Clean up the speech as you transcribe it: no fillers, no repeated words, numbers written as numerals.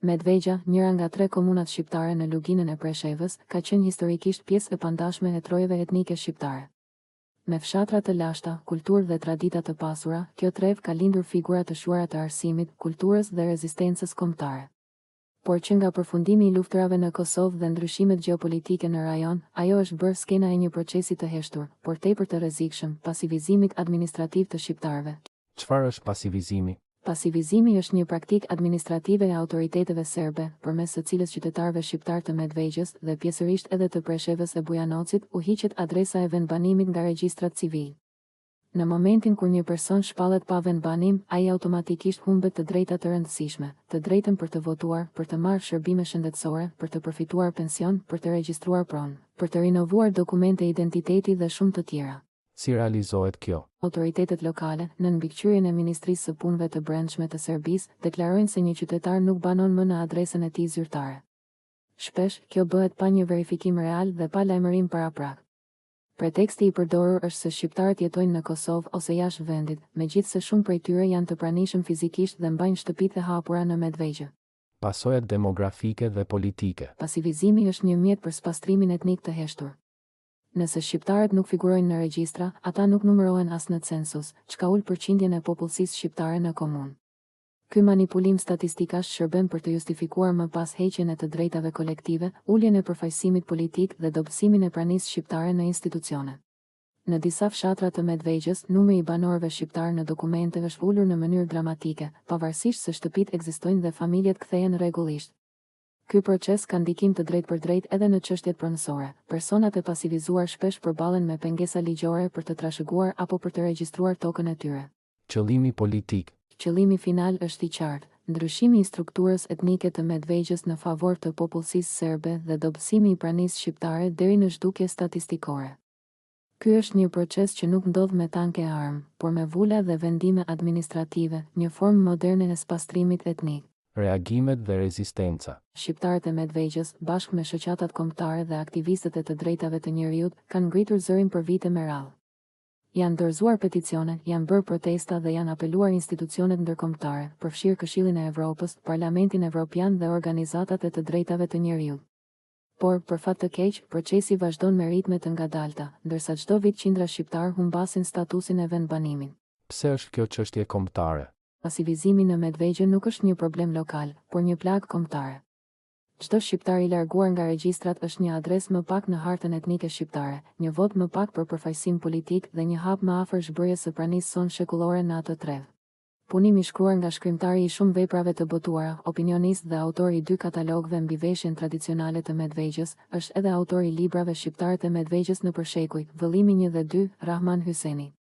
Medvegja, njëra nga 3 komunat shqiptare në luginën e Preshevës, ka qenë historikisht pjesë e pandashme e trojeve etnike shqiptare. Me fshatra të lashta, kulturë dhe tradita të pasura, kjo trev ka lindur figura të shuara të arsimit, kulturës dhe rezistencës kombëtare. Por që nga përfundimi i luftërave në Kosovë dhe ndryshimet gjeopolitike në rajon, ajo është bërë skena e një procesi të heshtur, por tepër të rrezikshëm, pasivizimit administrativ të shqiptarëve. Çfarë është pasivizimi? Pasivizimi është një praktikë administrative e autoriteteve serbe, përmes së cilës qytetarëve shqiptar të Medvegjës dhe pjesërisht edhe të Preshevës e Bujanocit u hiqet adresa e vendbanimit nga regjistrat civil. Në momentin kur një person shpallet pa vendbanim, ai automatikisht humbet të drejta të rëndësishme, të drejtën për të votuar, për të marrë shërbime shëndetësore, për të përfituar pension, për të regjistruar pronë, për të rinovuar dokumente identiteti dhe shumë të tjera. Si realizohet kjo? Autoritetet lokale, në mbikëqyrjen e Ministrisë së Punëve të Brendshme të Serbisë, deklarojnë se një qytetar nuk banon më në adresën e tij zyrtare. Shpesh, kjo bëhet pa një verifikim real dhe pa lajmërim paraprak. Preteksti i përdorur është se shqiptarët jetojnë në Kosovë ose jashtë vendit, megjithse shumë prej tyre janë të pranishëm fizikisht dhe mbajnë shtëpitë e hapura në Medvegjë. Pasojat demografike dhe politike. Pasivizimi është një mjet për spastrimin etnik të heshtur. Nëse shqiptarët nuk figurojnë në regjistra, ata nuk numërohen as në census, çka ul përqindjen e popullsisë shqiptare në komunë. Ky manipulim statistikash shërben për të justifikuar më pas heqjen e të drejtave kolektive, uljen e përfaqësimit politik dhe dobësimin e pranisë shqiptare në institucione. Në disa fshatra të Medvegjës, numri i banorëve shqiptar në dokumente është ulur në mënyrë dramatike, pavarësisht se shtëpitë ekzistojnë dhe familjet kthehen rregullisht. Ky proces ka ndikim të drejtë për drejtë edhe në çështjet pronësore. Personat e pasivizuar shpesh përballen me pengesa ligjore për të trashëguar apo për të regjistruar tokën e tyre. Qëllimi politik. Qëllimi final është i qartë, ndryshimi i strukturës etnike të Medvegjës në favor të popullsisë serbe dhe dobësimi i pranisë shqiptare deri në zhdukje statistikore. Ky është një proces që nuk ndodh me tanke e armë, por me vula dhe vendime administrative, një formë moderne e spastrimit etnik. Reagimet dhe rezistenca. Shqiptarët e Medvegjës, bashkë me shoqatat kombëtare dhe aktivistët e të drejtave të njerëzit, kanë ngritur zërin për vite me radhë. Janë dorëzuar peticione, janë bërë protesta dhe janë apeluar institucionet ndërkombëtare, përfshirë Këshillin e Evropës, Parlamentin Evropian dhe organizatat e të drejtave të njerëzit. Por, për fat të keq, procesi vazhdon me ritme të ngadalta, ndërsa çdo vit qindra shqiptar humbasin statusin e vendbanimit. Pse është kjo çështje kombëtare? Pasivizimi në Medvegjë nuk është një problem lokal, por një plagë kombëtare. Çdo shqiptar i larguar nga regjistrat është një adresë më pak në hartën etnike shqiptare, një vot më pak për përfaqësim politik dhe një hap më afër zhbërjes së pranisë sonë shekullore në atë trev. Punimi shkruar nga shkrimtari i shumë veprave të botuara, opinionist dhe autori i 2 katalogëve mbi veshjen tradicionale të Medvegjës, është edhe autori i librave Shqiptarët e Medvegjës në përshekuj, vëllimi 1 dhe 2, Rahman Hyseni.